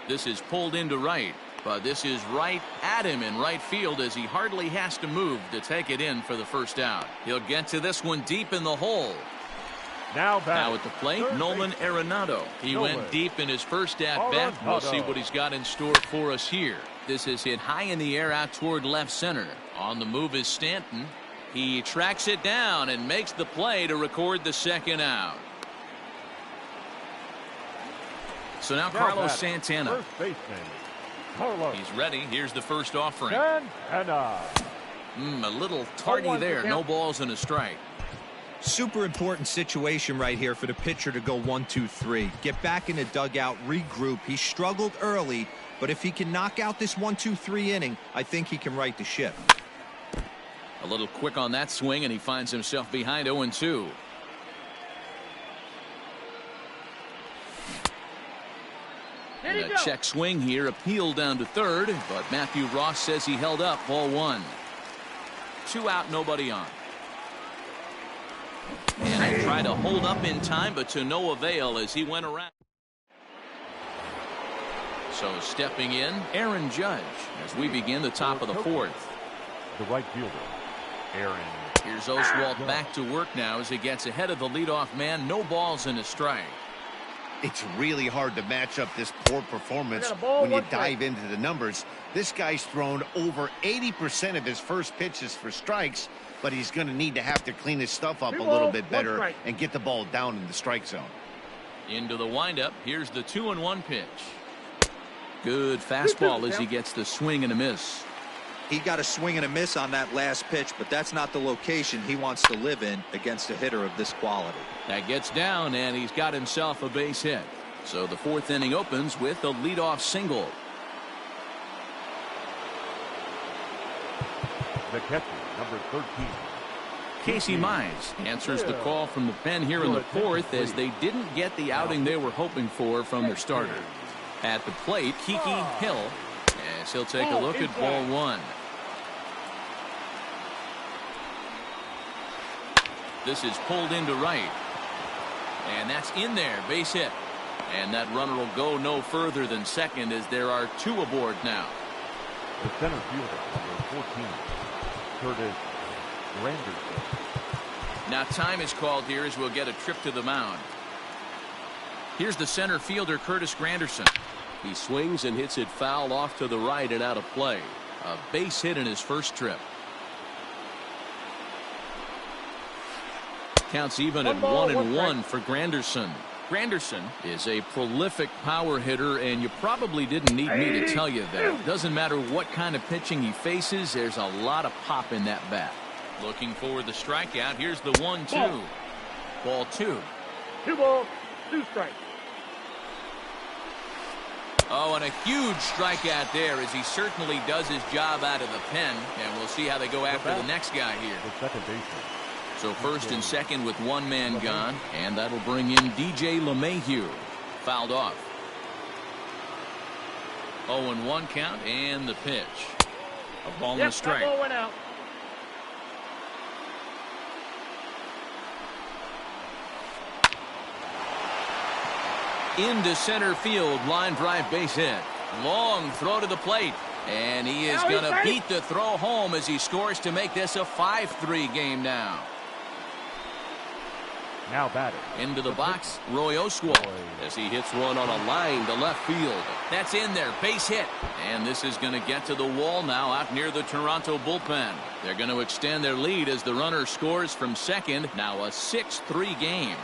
This is pulled into right, but this is right at him in right field as he hardly has to move to take it in for the first out. He'll get to this one deep in the hole. Now at the plate, Nolan Arenado. He went deep in his first at-bat. We'll see what he's got in store for us here. This is hit high in the air out toward left center. On the move is Stanton. He tracks it down and makes the play to record the second out. So now Carlos Santana. He's ready. Here's the first offering. A little tardy there. No balls and a strike. Super important situation right here for the pitcher to go 1-2-3. Get back in the dugout, regroup. He struggled early, but if he can knock out this 1-2-3 inning, I think he can right the ship. A little quick on that swing, and he finds himself behind 0-2. And a check swing here, appealed down to third, but Matthew Ross says he held up. Ball one. 2 out, nobody on. And they tried to hold up in time, but to no avail as he went around. So stepping in, Aaron Judge as we begin the top of the fourth. The right fielder, Aaron. Here's Oswalt back to work now as he gets ahead of the leadoff man. No balls and a strike. It's really hard to match up this poor performance when you dive into the numbers. This guy's thrown over 80% of his first pitches for strikes, but he's going to need to have to clean his stuff up a little bit better and get the ball down in the strike zone. Into the windup. Here's the 2-1 pitch. Good fastball as he gets the swing and a miss. He got a swing and a miss on that last pitch, but that's not the location he wants to live in against a hitter of this quality. That gets down, and he's got himself a base hit. So the fourth inning opens with a leadoff single. The catcher, number 13. Casey Mize answers the call from the pen here in the fourth as they didn't get the outing they were hoping for from their starter. At the plate, Kiki Hill, as he'll take a look at ball one. This is pulled into right. And that's in there, base hit. And that runner will go no further than second as there are 2 aboard now. The center fielder, number 14, Curtis Granderson. Now time is called here as we'll get a trip to the mound. Here's the center fielder, Curtis Granderson. He swings and hits it foul off to the right and out of play. A base hit in his first trip. Counts even at 1-1 for Granderson. Granderson is a prolific power hitter, and you probably didn't need me to tell you that. Doesn't matter what kind of pitching he faces, there's a lot of pop in that bat. Looking for the strikeout. Here's the 1-2. Ball 2. 2 balls, 2 strikes. Oh, and a huge strikeout there as he certainly does his job out of the pen, and we'll see how they go after the next guy here. The second baseman. So first and second with 1 man gone, and that'll bring in DJ LeMahieu. Fouled off. 0-1 count, and the pitch. A ball and a strike. That ball went out. Into center field, line drive base hit. Long throw to the plate, and he is going to beat the throw home as he scores to make this a 5-3 game now. Now batting. Into the box, Roy Oswalt, as he hits one on a line to left field. That's in there, base hit. And this is going to get to the wall now out near the Toronto bullpen. They're going to extend their lead as the runner scores from second. Now a 6-3 game.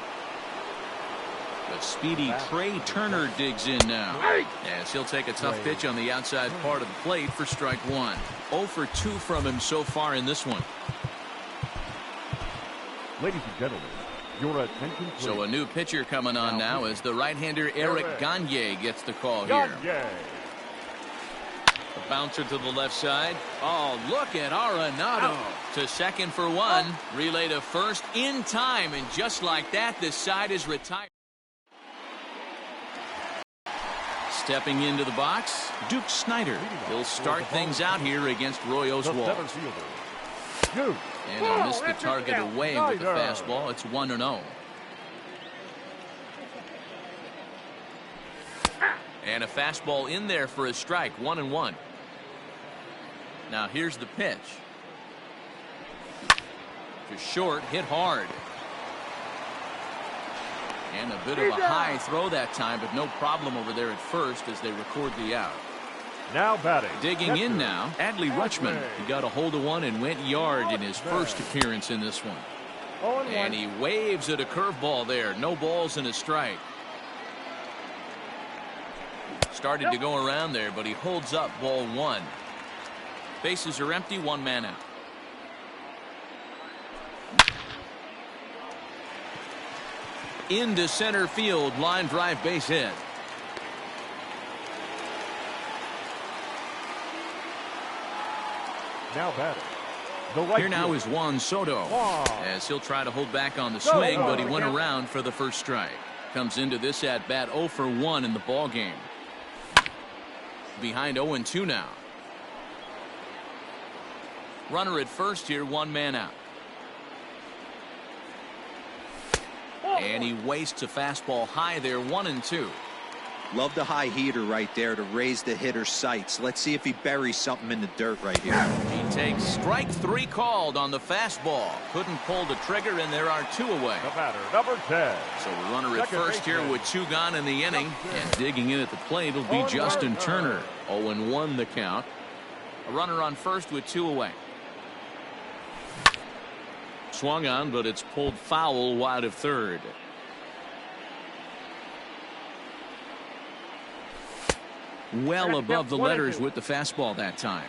But speedy Trey Turner digs in now, as he'll take a tough pitch on the outside part of the plate for strike 1. 0 for 2 from him so far in this one. Ladies and gentlemen, your attention please. So a new pitcher coming on now as the right-hander Eric Gagne gets the call here. A bouncer to the left side. Oh, look at Arenado to second for 1. Relay to first in time, and just like that, this side is retired. Stepping into the box, Duke Snider. He'll start things out here against Roy Oswalt. And he'll miss the target away with the fastball. It's 1-0. And a fastball in there for a strike, 1-1. Now here's the pitch. To short, hit hard. And a bit of a high throw that time, but no problem over there at first as they record the out. Now batting. Digging in now, Adley Rutschman. He got a hold of one and went yard in his first appearance in this one. And he waves at a curveball there. No balls and a strike. Started to go around there, but he holds up ball one. Bases are empty, one man out. Into center field, line drive, base hit. Now batting. The right Here now fielder. is Juan Soto, as he'll try to hold back on the swing, but he went around for the first strike. Comes into this at bat 0 for 1 in the ball game. Behind 0-2 now. Runner at first here, one man out. And he wastes a fastball high there, 1-2. Love the high heater right there to raise the hitter's sights. Let's see if he buries something in the dirt right here. He takes strike 3 called on the fastball. Couldn't pull the trigger, and there are 2 away. The batter, number 10. So a runner at first here with 2 gone in the inning. And digging in at the plate will be Justin Turner. 0-1 the count. A runner on first with 2 away. Swung on, but it's pulled foul wide of third. Well above the letters with the fastball that time.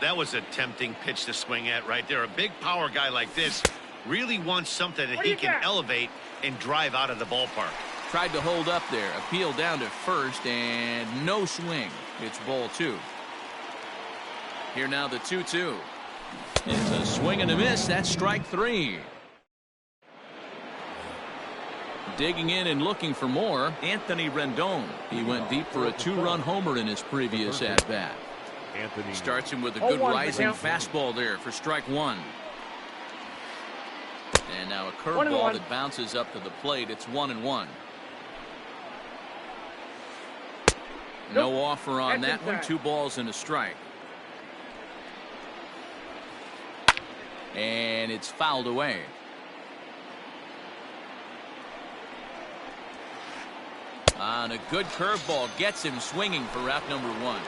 That was a tempting pitch to swing at right there. A big power guy like this really wants something that he can elevate and drive out of the ballpark. Tried to hold up there. Appeal down to first, and no swing. It's ball 2. Here now the 2-2. It's a swing and a miss. That's strike 3. Digging in and looking for more, Anthony Rendon. He went deep for a 2-run homer in his previous at-bat. Anthony Starts him with a good rising fastball there for strike 1. And now a curveball that bounces up to the plate. It's 1-1. No offer on that one. 2 balls and a strike. And it's fouled away. On a good curveball gets him swinging for out number 1.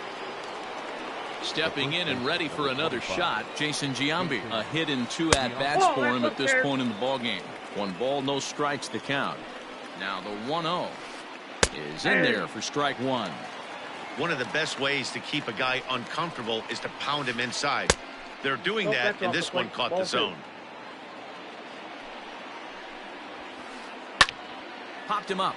Stepping in and ready for another shot, Jason Giambi. A hit in 2 at-bats for him at this point in the ballgame. 1 ball, no strikes to count. Now the 1-0 is in there for strike 1. One of the best ways to keep a guy uncomfortable is to pound him inside. They're doing that, and this one caught the zone. Popped him up.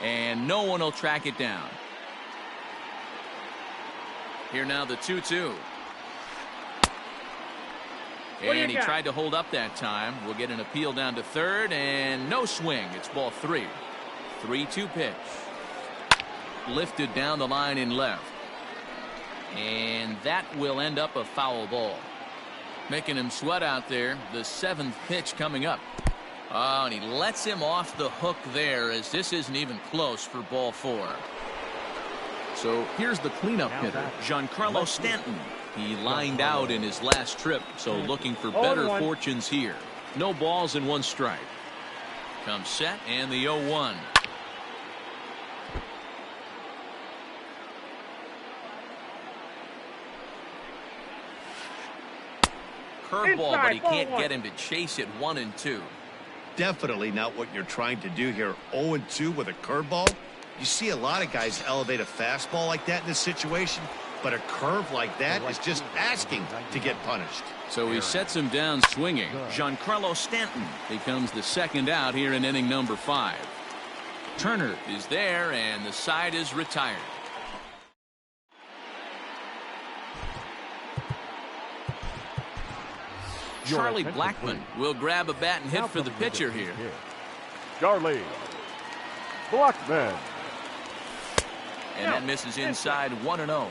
And no one will track it down. Here now the 2-2. And he tried to hold up that time. We'll get an appeal down to third, and no swing. It's ball 3. 3-2 pitch. Lifted down the line in left. And that will end up a foul ball. Making him sweat out there. The 7th pitch coming up. Oh, and he lets him off the hook there, as this isn't even close for ball 4. So here's the cleanup hitter, Giancarlo Stanton. He lined out in his last trip, so looking for better fortunes here. No balls and 1 strike. Comes set, and the 0-1. Curveball, but he can't get him to chase it. 1-2. Definitely not what you're trying to do here. 0-2 with a curveball. You see a lot of guys elevate a fastball like that in this situation, but a curve like that is just asking to get punished. So he sets him down swinging. Giancarlo Stanton becomes the 2nd out here in inning number 5. Turner is there, and the side is retired. Charlie Blackmon will grab a bat and hit for the pitcher here. Charlie Blackmon. And that misses inside. 1-0.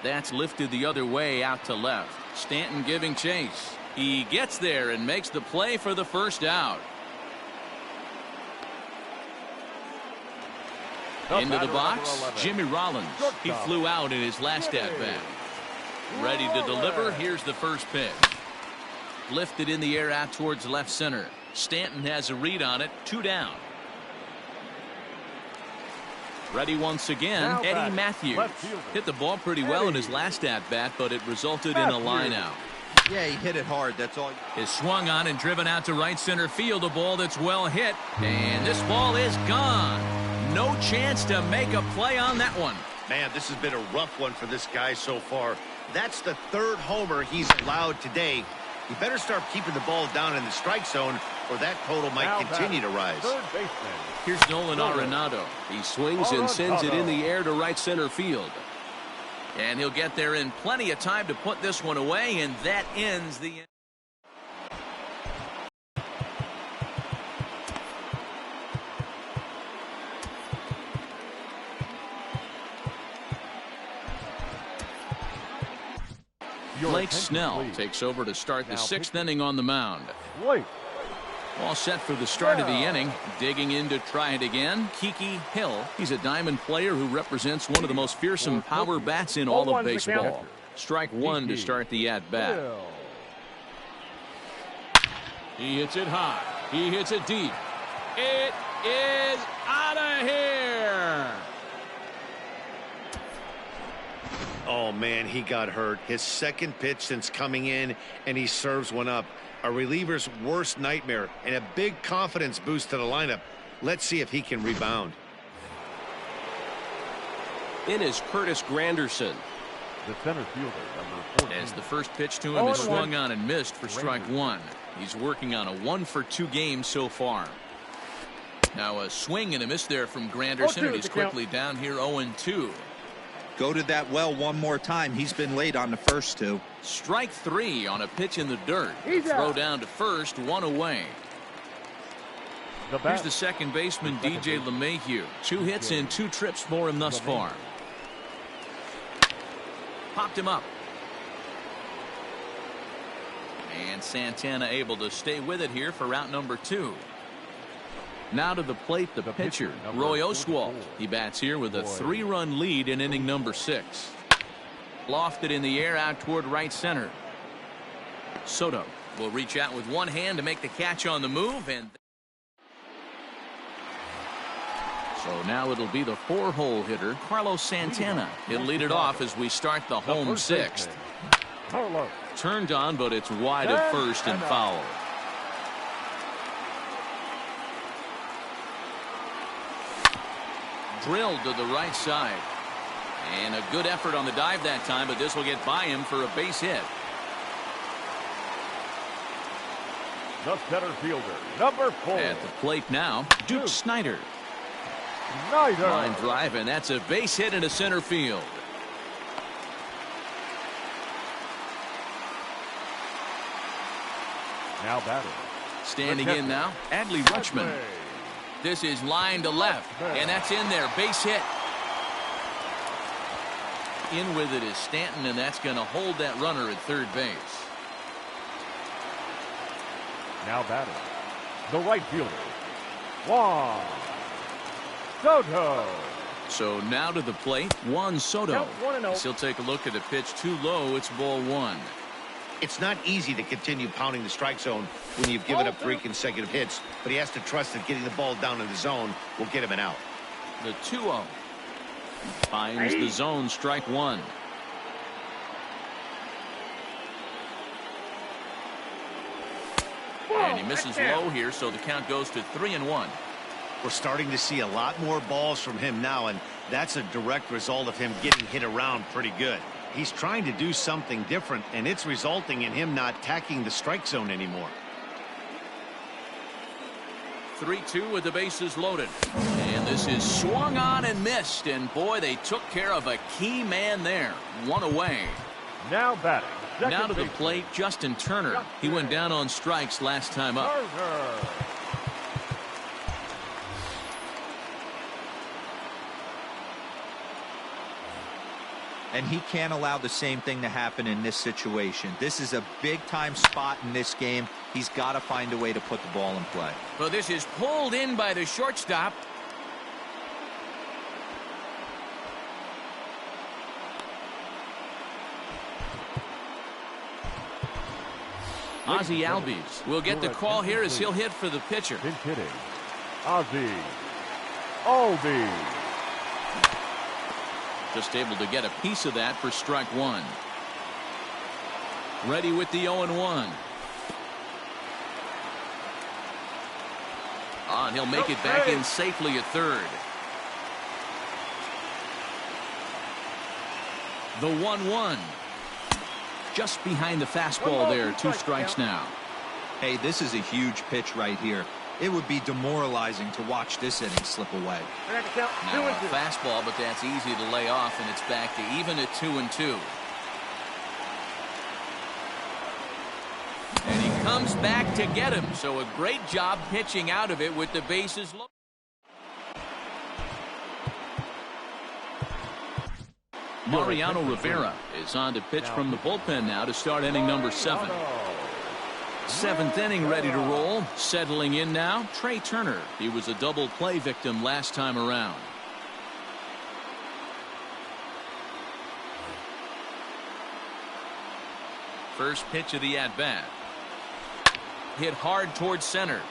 That's lifted the other way out to left. Stanton giving chase. He gets there and makes the play for the first out. Into the box, Jimmy Rollins. He flew out in his last at-bat. Ready to deliver. Here's the first pitch. Lifted in the air out towards left center. Stanton has a read on it. 2 down. Ready once again, Eddie Matthews. Hit the ball pretty well in his last at-bat, but it resulted in a line out. Yeah, he hit it hard. That's all. Is swung on and driven out to right center field. A ball that's well hit. And this ball is gone. No chance to make a play on that one. Man, this has been a rough one for this guy so far. That's the 3rd homer he's allowed today. He better start keeping the ball down in the strike zone, or that total might continue to rise. Here's Nolan Arenado. He swings and sends it in the air to right center field. And he'll get there in plenty of time to put this one away, and that ends the... Blake Snell takes over to start the 6th inning on the mound. All set for the start of the inning. Digging in to try it again, Kiki Hill. He's a diamond player who represents one of the most fearsome power bats in all of baseball. Strike 1 to start the at-bat. He hits it high. He hits it deep. It is out of here. Oh, man, he got hurt. His 2nd pitch since coming in, and he serves one up. A reliever's worst nightmare and a big confidence boost to the lineup. Let's see if he can rebound. In is Curtis Granderson. The center fielder, number 14. As the first pitch to him is swung on and missed for strike 1. He's working on a 1-for-2 game so far. Now a swing and a miss there from Granderson, and he's quickly down here 0-2. Go to that well one more time. He's been late on the first 2. Strike 3 on a pitch in the dirt. Throw down to first, 1 away. Here's the second baseman, DJ LeMahieu. 2 hits and 2 trips for him thus far. Popped him up. And Santana able to stay with it here for out number 2. Now to the plate, the pitcher, Roy Oswalt. He bats here with a 3-run lead in inning number 6. Lofted in the air out toward right center. Soto will reach out with one hand to make the catch on the move, and so now it'll be the 4-hole hitter, Carlos Santana. He'll lead it off as we start the home 6th. Turned on, but it's wide of first and foul. Drilled to the right side. And a good effort on the dive that time, but this will get by him for a base hit. The center fielder, number 4. At the plate now, Duke Snider. Line drive, and that's a base hit into center field. Now batting. Standing in now, Adley Rutschman. This is line to left, and that's in there. Base hit. In with it is Stanton, and that's going to hold that runner at third base. Now batting. The right fielder, Juan Soto. So now to the plate, Juan Soto. He'll take a look at a pitch too low. It's ball 1. It's not easy to continue pounding the strike zone when you've given up 3 consecutive hits, but he has to trust that getting the ball down in the zone will get him an out. The 2-0. Finds the zone, strike 1. And he misses low here, so the count goes to 3-1. We're starting to see a lot more balls from him now, and that's a direct result of him getting hit around pretty good. He's trying to do something different, and it's resulting in him not attacking the strike zone anymore. 3-2 with the bases loaded. And this is swung on and missed. And boy, they took care of a key man there. 1 away. Now batting. Now to the plate, Justin Turner. He went down on strikes last time up. and he can't allow the same thing to happen in this situation. This is a big-time spot in this game. He's got to find a way to put the ball in play. Well, this is pulled in by the shortstop. Ozzie Albies will get the call here as he'll hit for the pitcher. Pinch hitting, Ozzie Albies. Just able to get a piece of that for strike one. Ready with the 0-1. And he'll make it back in safely at third. The 1-1. Just behind the fastball there. 2 strikes now. Hey, this is a huge pitch right here. It would be demoralizing to watch this inning slip away. Now a fastball, but that's easy to lay off, and it's back to even at 2-2. And he comes back to get him. So a great job pitching out of it with the bases loaded. Mariano Rivera is on to pitch from the bullpen now to start inning number 7. 7th inning ready to roll. Settling in now, Trey Turner. He was a double play victim last time around. First pitch of the at-bat. Hit hard towards center.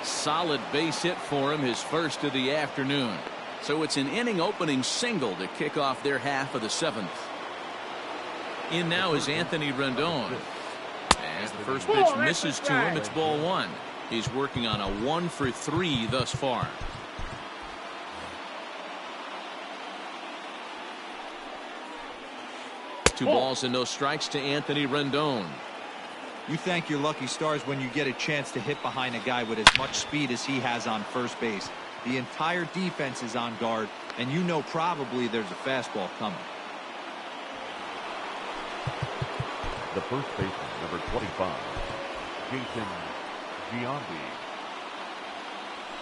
Solid base hit for him, his first of the afternoon. So it's an inning opening single to kick off their half of the 7th. In now is Anthony Rendon. As the first pitch misses to him, it's ball 1. He's working on a 1 for 3 thus far. Two balls and no strikes to Anthony Rendon. You thank your lucky stars when you get a chance to hit behind a guy with as much speed as he has on first base. The entire defense is on guard, and you know probably there's a fastball coming. The first baseman, number 25, Jason Giambi.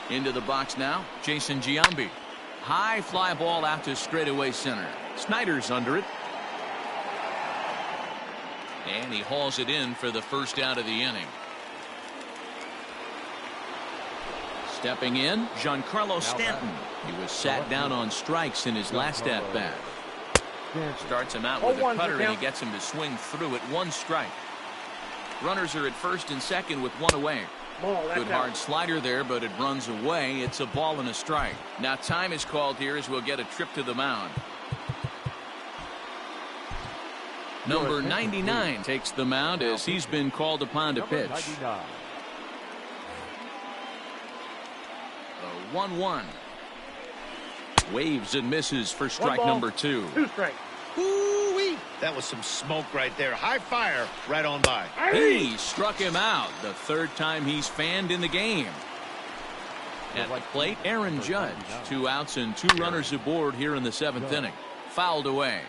Into the box now, Jason Giambi. High fly ball out to straightaway center. Snyder's under it. And he hauls it in for the first out of the inning. Stepping in, Giancarlo Stanton. He was sat down on strikes in his last at-bat. Starts him out with a cutter, and he gets him to swing through it. 1 strike. Runners are at first and second with 1 away. Good hard slider there, but it runs away. It's a ball and a strike. Now time is called here as we'll get a trip to the mound. Number 99 takes the mound as he's been called upon to pitch. 1-1. Waves and misses for strike number 2. 2 strikes. Ooh-wee. That was some smoke right there. High fire right on by. He struck him out. The 3rd time he's fanned in the game. At the plate, Aaron Judge. 2 outs and 2 runners aboard here in the 7th inning. Fouled away.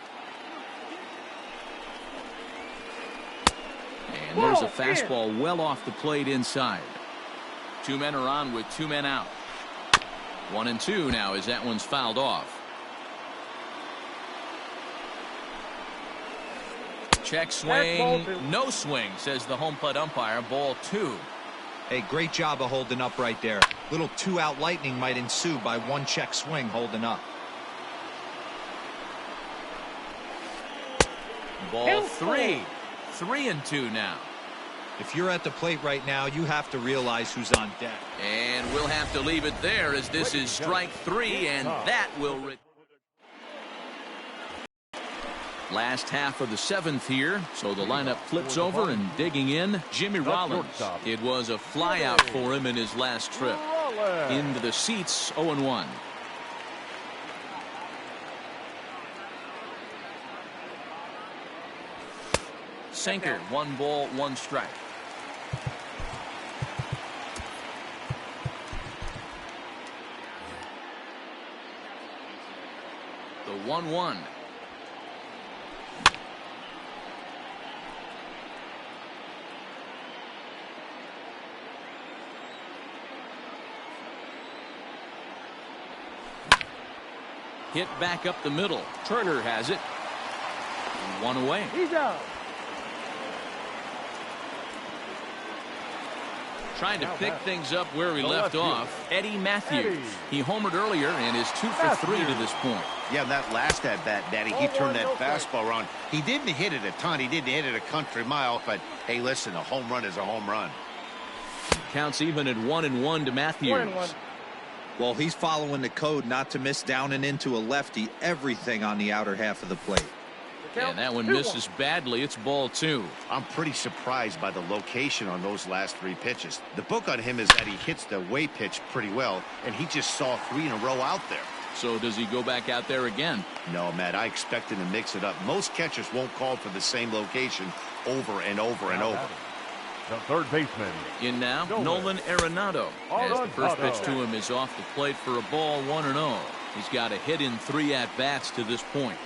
And there's a fastball well off the plate inside. 2 men are on with 2 men out. 1-2 now as that one's fouled off. Check swing. No swing, says the home plate umpire. Ball 2. Hey, great job of holding up right there. Little 2-out lightning might ensue by 1 check swing holding up. Ball 3. 3-2 now. If you're at the plate right now, you have to realize who's on deck. And we'll have to leave it there as this is strike 3, and that will... Last half of the 7th here, so the lineup flips over, and digging in, Jimmy Rollins. It was a flyout for him in his last trip. Into the seats, 0-1. Sinker, 1 ball, 1 strike. The 1-1. Hit back up the middle. Turner has it. One away. He's out. Trying to pick things up where we left off. Eddie Matthews. Eddie. He homered earlier and is 2 for 3 to this point. Yeah, that last at-bat, Daddy, he turned that fastball around. He didn't hit it a ton. He didn't hit it a country mile. But, hey, listen, a home run is a home run. Counts even at 1-1 to Matthews. 1-1. Well, he's following the code not to miss down and into a lefty. Everything on the outer half of the plate. And that one misses badly. It's ball 2. I'm pretty surprised by the location on those last 3 pitches. The book on him is that he hits the way pitch pretty well, and he just saw 3 in a row out there. So does he go back out there again? No, Matt, I expect him to mix it up. Most catchers won't call for the same location over and over and over. The third baseman. In now, Nolan Arenado. As the first pitch to him is off the plate for a ball 1-0. He's got a hit in 3 at-bats to this point.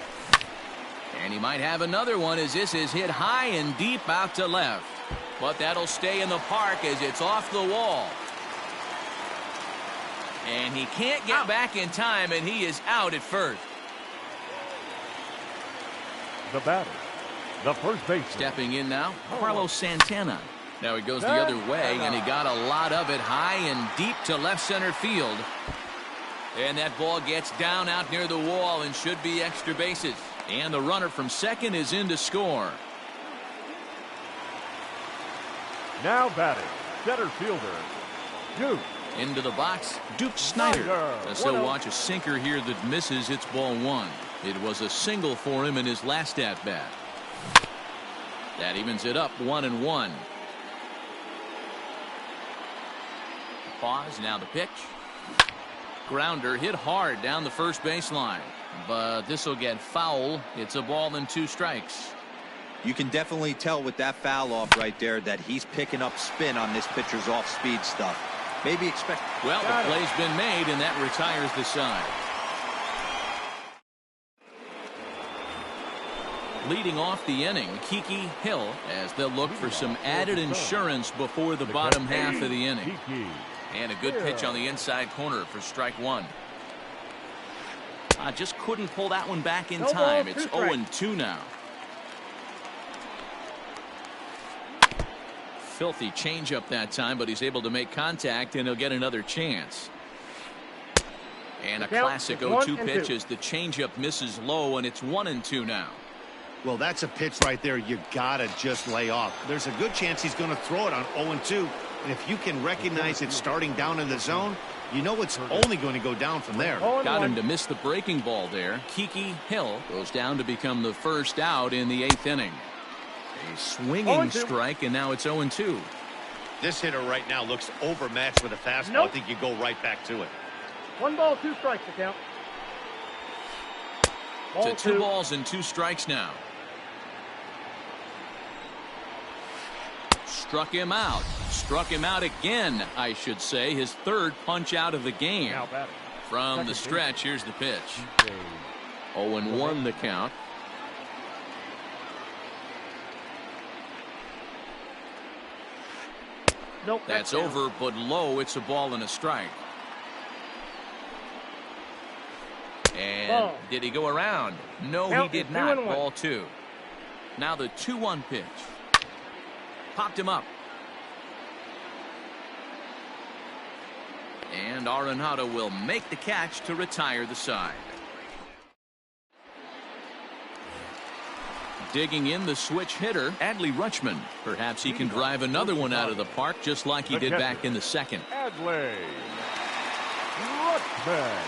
And he might have another one as this is hit high and deep out to left. But that'll stay in the park as it's off the wall. And he can't get back in time, and he is out at first. The batter. The first baseman. Stepping in now, Carlos Santana. Now he goes the other way, and he got a lot of it high and deep to left center field. And that ball gets down out near the wall and should be extra bases. And the runner from second is in to score. Now batting, center fielder, Duke. Into the box, Duke Snyder. As he'll watch a sinker here that misses. It's ball 1. It was a single for him in his last at-bat. That evens it up 1-1. Pause, now the pitch. Grounder hit hard down the first baseline. But this will get foul. It's a ball and 2 strikes. You can definitely tell with that foul off right there that he's picking up spin on this pitcher's off-speed stuff. Maybe expect. Well, the play's been made, and that retires the side. Leading off the inning, Kiki Hill, as they'll look for some added insurance before the bottom half of the inning. And a good pitch on the inside corner for strike 1. Just couldn't pull that one back in time. It's 0-2 now. Filthy changeup that time, but he's able to make contact, and he'll get another chance. And a classic 0-2 pitch as the changeup misses low, and it's 1-2 now. Well, that's a pitch right there you gotta just lay off. There's a good chance he's going to throw it on 0-2, and if you can recognize it starting down in the zone, you know it's only going to go down from there. Got him to miss the breaking ball there. Kiki Hill goes down to become the first out in the 8th inning. A swinging strike, and now it's 0-2. This hitter right now looks overmatched with a fastball. I think you go right back to it. 1 ball, 2 strikes to count. To 2 balls and 2 strikes now. Struck him out. Struck him out again, I should say. His 3rd punch out of the game. From the stretch, here's the pitch. 0-1 the count. Nope, that's over, but low. It's a ball and a strike. And did he go around? No, he did not. Ball 2. Now the 2-1 pitch. Popped him up. And Arenado will make the catch to retire the side. Digging in the switch hitter, Adley Rutschman. Perhaps he can drive another one out of the park just like he did back in the 2nd. Adley Rutschman.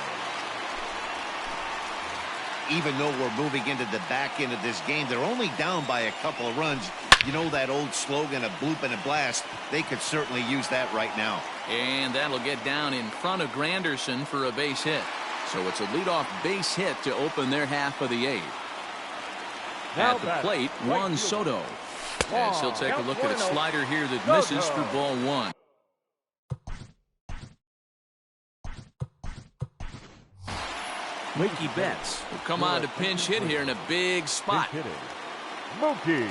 Even though we're moving into the back end of this game, they're only down by a couple of runs. You know that old slogan, a bloop and a blast? They could certainly use that right now. And that'll get down in front of Granderson for a base hit. So it's a leadoff base hit to open their half of the 8th. At the plate, Juan Soto. As he'll take a look at a slider here that misses for ball 1. Mookie Betts will come on to pinch hit here in a big spot. Mookie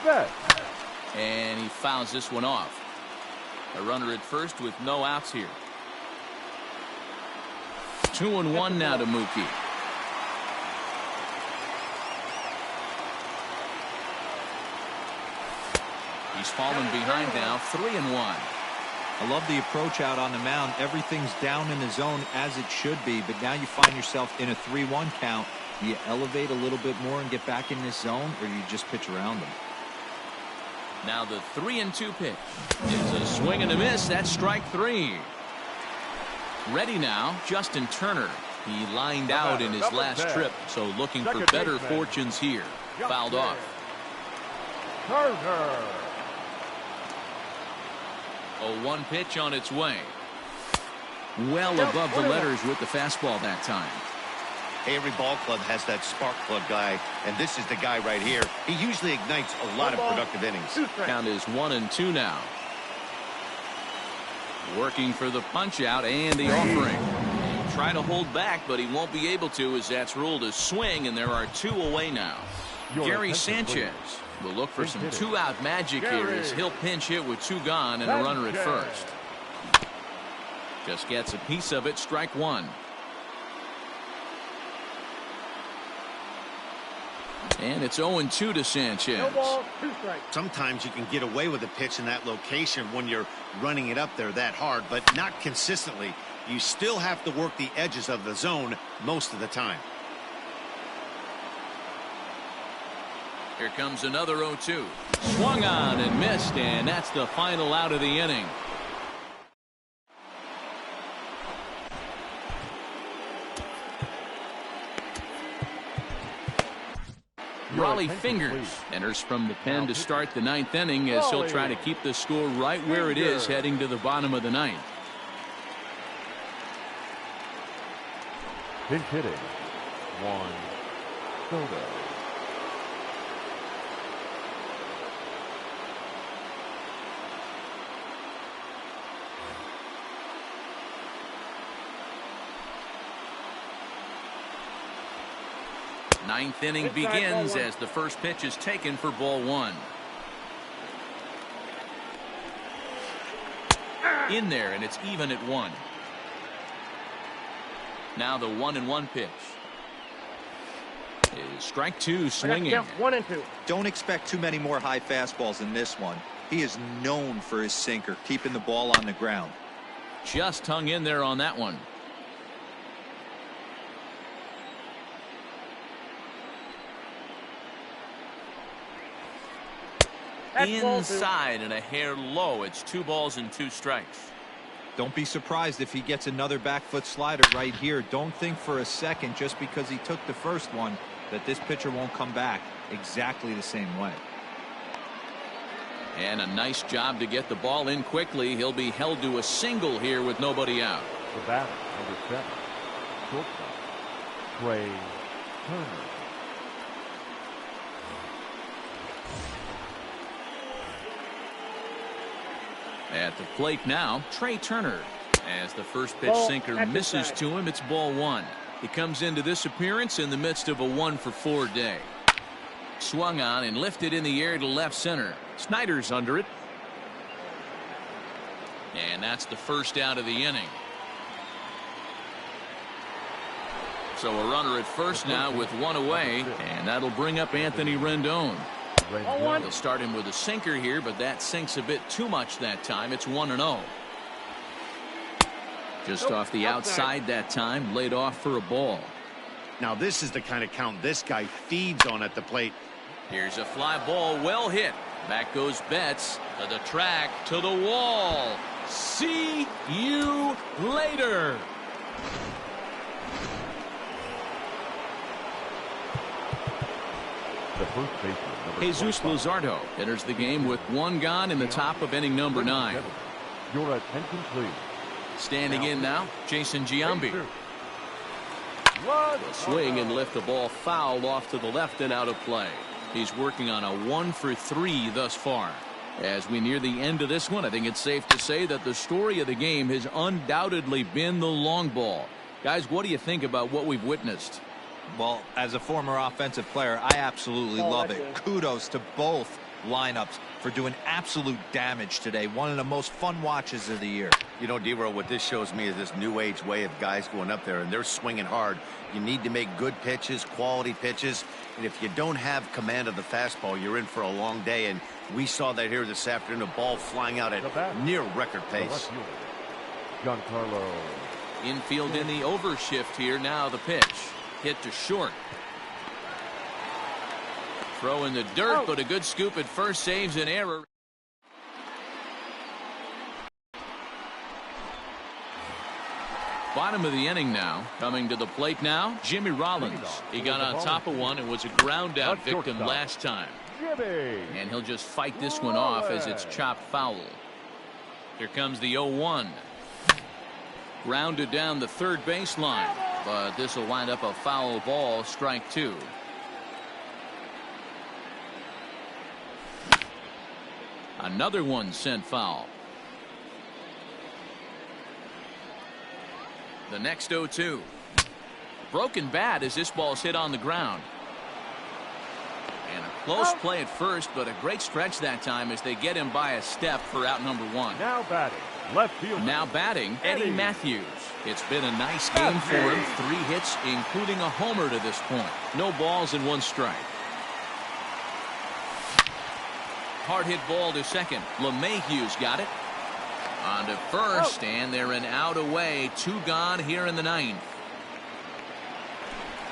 Betts. And he fouls this one off. A runner at first with no outs here. 2-1 now to Mookie. He's fallen behind now, 3-1. I love the approach out on the mound. Everything's down in the zone as it should be, but now you find yourself in a 3-1 count. Do you elevate a little bit more and get back in this zone, or you just pitch around them? Now the 3-2 pitch is a swing and a miss. That's strike 3. Ready now, Justin Turner. He lined out in his last trip, so looking for better fortunes here. Fouled off. Turner. 0-1 pitch on its way. Well above the letters with the fastball that time. Hey, every ball club has that spark plug guy, and this is the guy right here. He usually ignites a lot of productive innings. Count is 1-2 now. Working for the punch out and the offering. He'll try to hold back, but he won't be able to, as that's ruled a swing, and there are 2 away now. Gary Sanchez will look for some 2-out magic here as he'll pinch hit with 2 gone and a runner at first. Just gets a piece of it, strike 1. And it's 0-2 to Sanchez. No ball, 2 strikes. Sometimes you can get away with a pitch in that location when you're running it up there that hard, but not consistently. You still have to work the edges of the zone most of the time. Here comes another 0-2. Swung on and missed, and that's the final out of the inning. Raleigh Fingers enters from the pen to start the 9th inning as he'll try to keep the score right where it is heading to the bottom of the 9th. Pinch hitting. Juan Soto. Ninth inning begins as the first pitch is taken for ball 1. In there, and it's even at 1. Now the 1-1 pitch is strike 2, swinging. 1-2. Don't expect too many more high fastballs in this one. He is known for his sinker, keeping the ball on the ground. Just hung in there on that one. Inside and a hair low. It's 2 balls and 2 strikes. Don't be surprised if he gets another back foot slider right here. Don't think for a second, just because he took the first one, that this pitcher won't come back exactly the same way. And a nice job to get the ball in quickly. He'll be held to a single here with nobody out. The batter, number 7, shortstop, Trey Turner. At the plate now, Trey Turner. As the first pitch sinker misses to him, it's ball 1. He comes into this appearance in the midst of a 1-for-4 day. Swung on and lifted in the air to left center. Snyder's under it. And that's the first out of the inning. So a runner at first now with 1 away, and that'll bring up Anthony Rendon. He'll start him with a sinker here, but that sinks a bit too much that time. It's 1-0. Just off the outside that time, laid off for a ball. Now this is the kind of count this guy feeds on at the plate. Here's a fly ball, well hit. Back goes Betts to the track, to the wall. See you later. The first baseman, Jesus Luzardo enters the game with 1 gone in the top of inning number 9. Your attention, please. Standing in now, Jason Giambi. Will swing and lift the ball foul off to the left and out of play. He's working on a 1-for-3 thus far. As we near the end of this one, I think it's safe to say that the story of the game has undoubtedly been the long ball. Guys, what do you think about what we've witnessed? Well, as a former offensive player, I absolutely love it. Kudos to both lineups for doing absolute damage today. One of the most fun watches of the year. You know, D-Roll, what this shows me is this new age way of guys going up there, and they're swinging hard. You need to make good pitches, quality pitches, and if you don't have command of the fastball, you're in for a long day, and we saw that here this afternoon, a ball flying out at near record pace. Giancarlo. Infield in the overshift here. Now the pitch. Hit to short. Throw in the dirt, but a good scoop at first saves an error. Bottom of the inning now. Coming to the plate now, Jimmy Rollins. He got on top of one and was a ground out victim last time. And he'll just fight this one off as it's chopped foul. Here comes the 0-1. Grounded down the third baseline, but this will wind up a foul ball, strike 2. Another one sent foul. The next 0-2. Broken bat as this ball's hit on the ground. And a close play at first, but a great stretch that time as they get him by a step for out number 1. Now batting, left field. Now batting, Eddie Matthews. It's been a nice game for him. 3 hits, including a homer to this point. No balls and 1 strike. Hard hit ball to second. LeMahieu's got it. On to first, and they're an out away. 2 gone here in the 9th.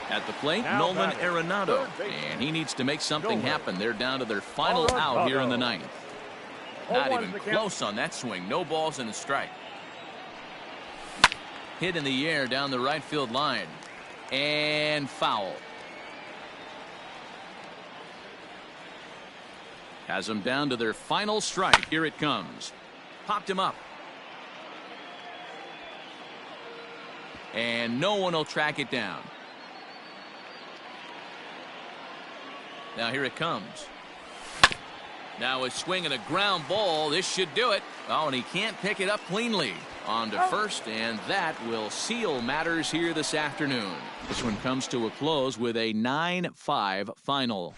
At the plate, Nolan Arenado, and he needs to make something happen. They're down to their final out here in the 9th. Not even close on that swing. No balls and a strike. Hit in the air down the right field line, and foul. Has them down to their final strike. Here it comes. Popped him up. And no one will track it down. Now here it comes. Now a swing and a ground ball. This should do it. Oh, and he can't pick it up cleanly. On to first, and that will seal matters here this afternoon. This one comes to a close with a 9-5 final.